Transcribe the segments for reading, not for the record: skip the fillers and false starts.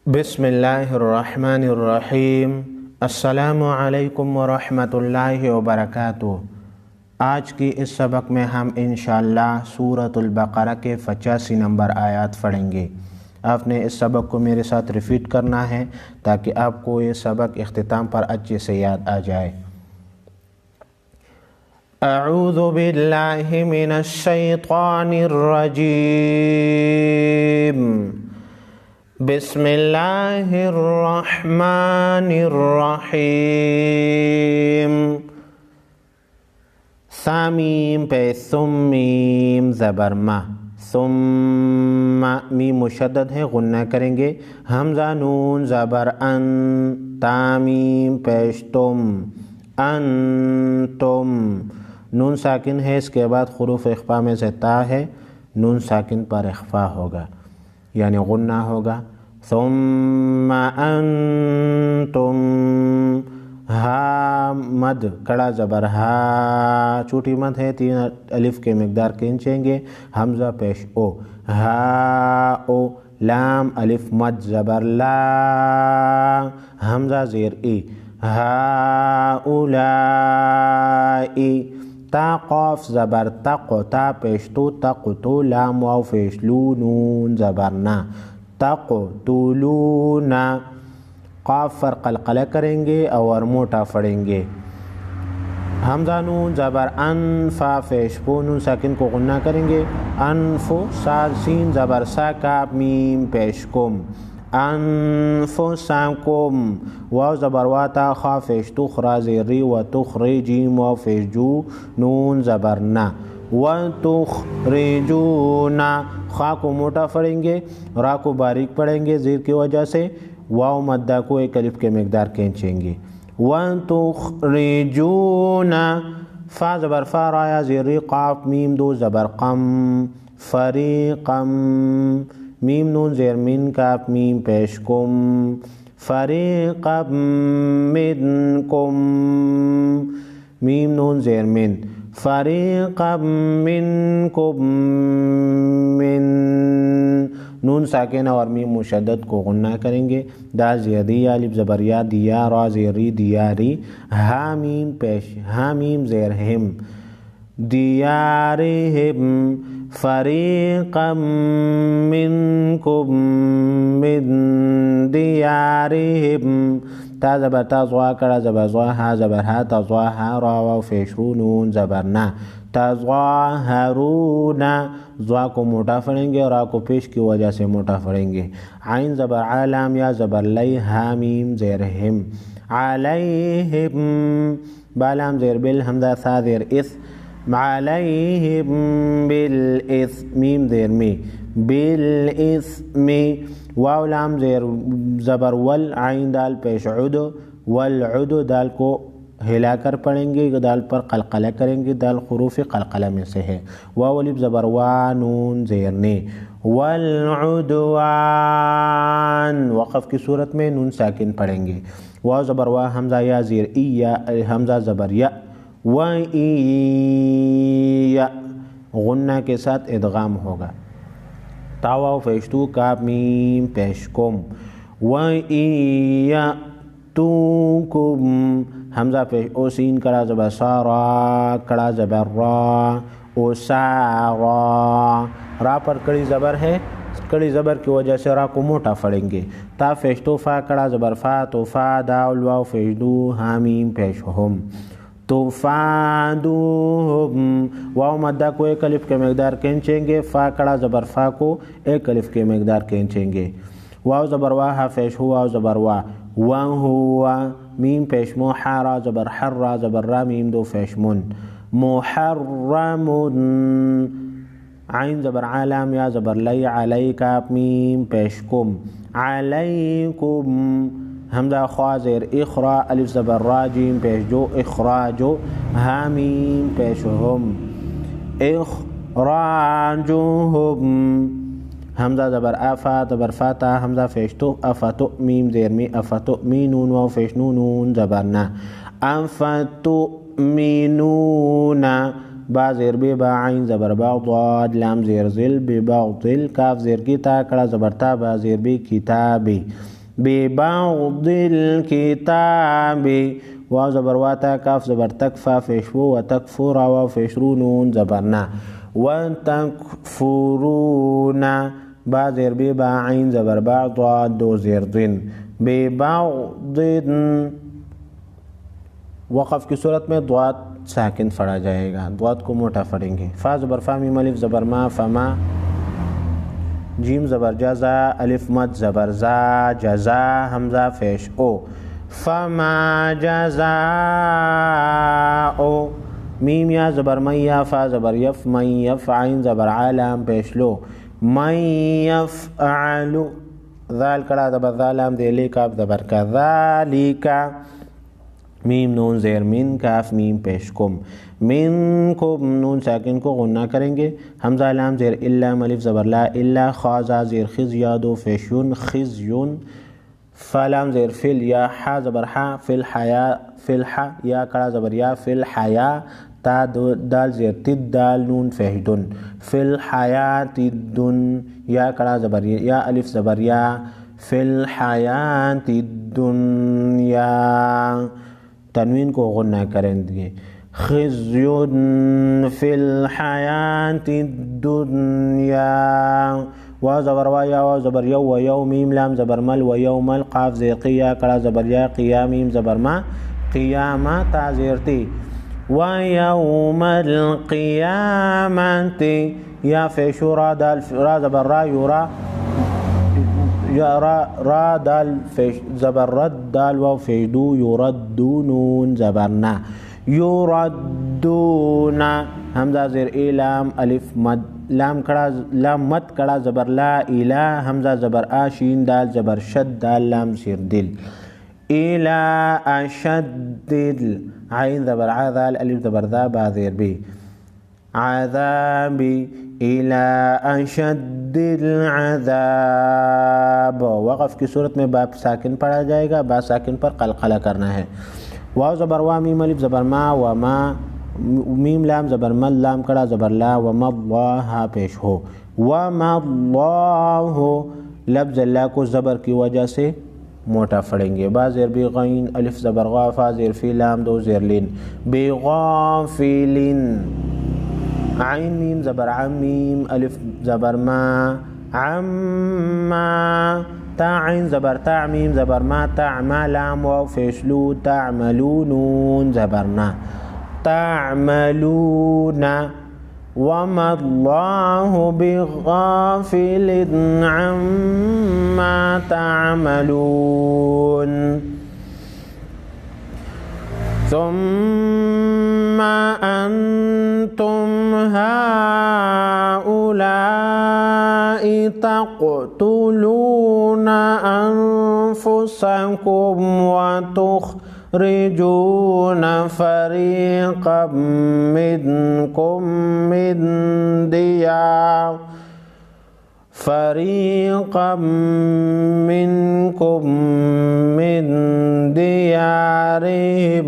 बिस्मिल्लाहिर्रहमानिर्रहीम। अस्सलामु अलैकुम वरहमतुल्लाहि वबरकातुहू। आज की इस सबक में हम इंशाअल्लाह सूरतुल बक़रा के 85 नंबर आयत पढ़ेंगे। आपने इस सबक को मेरे साथ रिपीट करना है ताकि आपको ये सबक इख्तिताम पर अच्छे से याद आ जाए। अऊज़ु बिल्लाहि मिनश शैतानिर रजीम। बिस्मिल्लाहिर्रहमानिर्रहीम। सामीम पे सुम्मीम ज़बर मा, सुम्मा मीम मुशद्दद है, गुन्ना करेंगे। हमज़ा नून ज़बर अन, तामीम पेश तुम, अंतुम। नून साकिन है, इसके बाद हुरूफ इख्फा में से ता है, नून साकिन पर इख्फा होगा यानी गुन्ना होगा। सुम्मा अंतुम, हा मद कड़ा ज़बर हा, छोटी मद है, 3 अलिफ के मिकदार खींचेंगे। हमज़ा पेश ओ, हा ओ। लाम अलिफ मद ज़बर ला, हमज़ा ज़ेर ई, हा उलाई। ता क़ाफ ज़बर तक़, ता पेश तो तक़ तो, लाम वाव पेश लू, नून ज़बर ना, तक़ तुलूना। क़ाफ पर क़लक़ला करेंगे और मोटा पढ़ेंगे। हमज़ा नून ज़बर अन, फ़ा पेश फो, नून साकिन को गुन्ना करेंगे। अनफो, सा सीन ज़बर सा, काफ मीम पेश कुम, अनफुसकुम। वाव ज़बर वा, ता खा पेश तुखरा, ज़ेरी व तुखरे, जीम वाव पेश जू, नून ज़बर ना, व तुखरिजूना। खा को मोटा पढ़ेंगे, रा को बारीक पढ़ेंगे ज़ेर की वजह से। वाव मद्दा को एक अलिफ के मिकदार खींचेंगे। व तुखरिजूना। फ़ा ज़बर फ़ा, राया ज़ेरी, क़ाफ मीम दो ज़बर क़म, फ़रीक़म। मीम नून ज़ेर मिन, काफ मीम पेश कुम, फ़रीक़म मिनकुम। मीम नून ज़ेर मिन, फ़रीक़म मिनकुम मिन। नून साकिन और मीम मुशद्दद को गुन्ना करेंगे। दाल ज़ेरी, अलिफ ज़बर या, दिया रा ज़ेरी, दियारी। हा मीम पेश, हा मीम ज़ेर हिम, दियारिहिम। फ़रीक़म मिनकुम मिन दियारिहिम। ता ज़बर ता, ज़वा कड़ा ज़बर ज़वा, हा ज़बर हा, तज़वा हा, रा वाव पेश रू, नून ज़बर ना, तज़वाहरूना। ज़वा को मोटा पढ़ेंगे और रा को पेश की वजह से मोटा पढ़ेंगे। आइन ज़बर आ, लाम या ज़बर लई, हा मीम ज़ेर हिम, अलैहिम। बालाम ज़ेर बिल, हमज़ा सा ज़ेर इस, अलैहिम बिल इस, मीम ज़ेर में, बिल इस में। वाव लाम ज़ेर ज़बर वल, आइन दाल पेश उद, वल उद। दाल को हिलाकर पढ़ेंगे, दाल पर क़लक़ला करेंगे, दाल हुरूफ़ क़लक़ला में से है। वाव अलिफ ज़बर वा, नून ज़ेर ने, वल उदवान। वक़फ़ की सूरत में नून साकिन पढ़ेंगे। वाव ज़बर वा, हमज़ा या ज़ेर ई, या हमज़ा ज़बर या, व ई या। गुन्ना के साथ इदगाम होगा। तावा पेश तू, काफ मीम पेश कुम, व ई या तुकुम। हमज़ा पेश ओ, सीन कड़ा ज़बर सा, रा कड़ा ज़बर रा, ओ सा रा। रा पर कड़ी ज़बर है, कड़ी ज़बर की वजह से रा को मोटा पढ़ेंगे। ता पेश तो, फ़ा कड़ा ज़बर फ़ा, तो फ़ा दाल वाव पेश दू, हा मीम पेश हम, तुफ़ादुहुम। वाव मद्दा को एक अलिफ के मिकदार खींचेंगे। फ़ा कड़ा ज़बर फ़ा को एक अलिफ के मिकदार खींचेंगे। वाव ज़बर वाह, हा पेश हुआ, वाव ज़बर वाह, वा हुआ। मीम पेश मो, हा रा ज़बर हर, रा ज़बर रा, मीम दो पेश मुन, मुहर्रमुन। आइन ज़बर आ, लाम या ज़बर लई, अलई, काफ मीम पेश कुम, अलैकुम। हमज़ा ख्वा ज़ेर इख़रा, अलिफ ज़बर रा, जीम पेश जो, इख़राजो। हा मीम पेश हम, इख़राजुहुम। हमज़ा ज़बर आफ़ा, ज़बर फ़ाता, हमज़ा पेश तो, अफ़तु मीम ज़ेर में, अफ़तु मी, नून वाव पेश नू, नून ज़बर ना, अफ़तु मीनूना। बा ज़ेर बे, बा आइन ज़बर बा, ज़ाद लाम ज़ेर ज़िल, बे बा ज़िल, काफ ज़ेर की ता, कड़ा ज़बर ता, बा ज़ेर बे किताबी। ببعض الكتاب واو زبر واتا کاف زبر تکفا فیشو و تکفر و فیشرونون زبرنا وتكفرون با زیر بی با عین زبر با ضاد دو زیر ضن ببعض وقف کی صورت میں ضاد ساکن پڑھا جائے گا ضاد کو موٹا پڑھیں گے فا زبر فا میم الف زبر ما فما جیم زبر جزا الف مد زبر زا جزا حمزہ پیش او فما جزاء میم یا زبر من یا فا زبر یف من یف عین زبر عالم پیش لو من یفعل ذال کڑا زبر ذالام دے لے کاف زبر کا ذالکا میم نون زیر من کاف میم پیش کم من کو نون ساکن کو غنہ کریں گے حمزہ لام زیر الا الف زبر لا الا خازا زیر خز یادو فیشون خزیون فلام زیر فل یا حا زبر حا فل حیا فل حا یا کڑا زبر یا فل حیا تا دال زیر تد دال نون فہدن فل حیات الدن یا کڑا زبر یا الف زبر یا فل حیات الدنیا تنوین کو غنہ کریں گے خزی فی الحیات الدنیا واو زبر وا یا واو زبر یو و یو میم لام زبر مل و یوم القاف زیر قیا کڑا زبر یا قیا میم زبر ما قیامہ تا زیر تی و یوم القیامت یا فیشو را دال را زبر را یورا یا را دال فیش زبر رد دال و فیدو یردونون زبرنا یردون حمزہ زیر ای لام الف مد لام کڑا لام مد کڑا زبر لا الہ حمزہ زبر آ شین دال زبر شد دال لام زیر دل الى اشد عین زبر ع ذال الف زبر ذا با زیر بی عذاب الى اشد العذاب وقف کی صورت میں با ساکن پڑھا جائے گا با ساکن پر قلقلہ کرنا ہے واو زبر وا میم الف زبر ما و ما میم لام زبر مل لام کڑا زبر لا و ما اللہ پیش ہو و ما اللہ لفظ اللہ کو زبر کی وجہ سے موٹا پڑھیں گے با زیر بی غین الف زبر غا فا زیر فی لام دو زیر لین بی غافلین عین میم زبر عم میم الف زبر ما عما تا عین زبر تا میم زبر ما تعمل لام واو فیشلو تعملون زبرنا تعملون وما الله بغافل عما تعملون ثم أنتم هؤلاء تقتلون أنفسكم وتخرجون فريقا منكم من ديارهم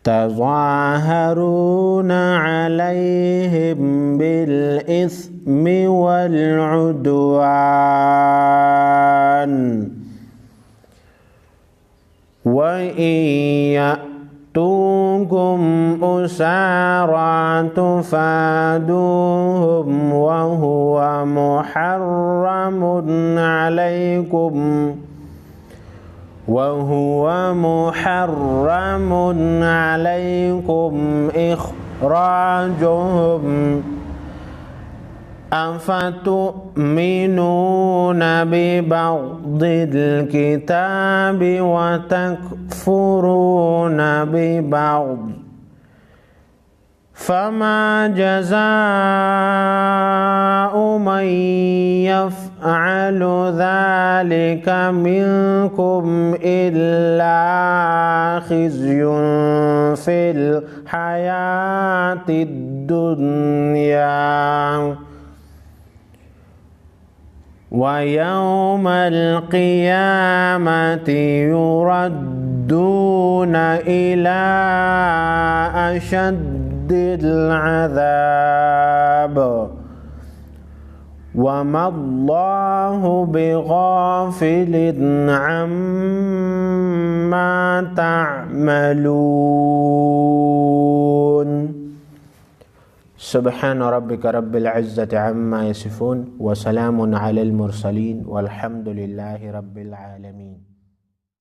تظاهرون عليهم بالإثم والعدوان وإن يأتوكم أسارى تفادوهم وهو محرم عليكم إخراجهم أفتؤمنون ببعض الكتاب وتكفرون ببعض فما جزاء من يفعل ذلك منكم إلا خزي في الحياة الدنيا ويوم القيامة يردون إلى أشد العذاب وما الله بغافل عما تعملون. سبحان ربك رب العزة عما يصفون وسلام على المرسلين والحمد لله رب العالمين.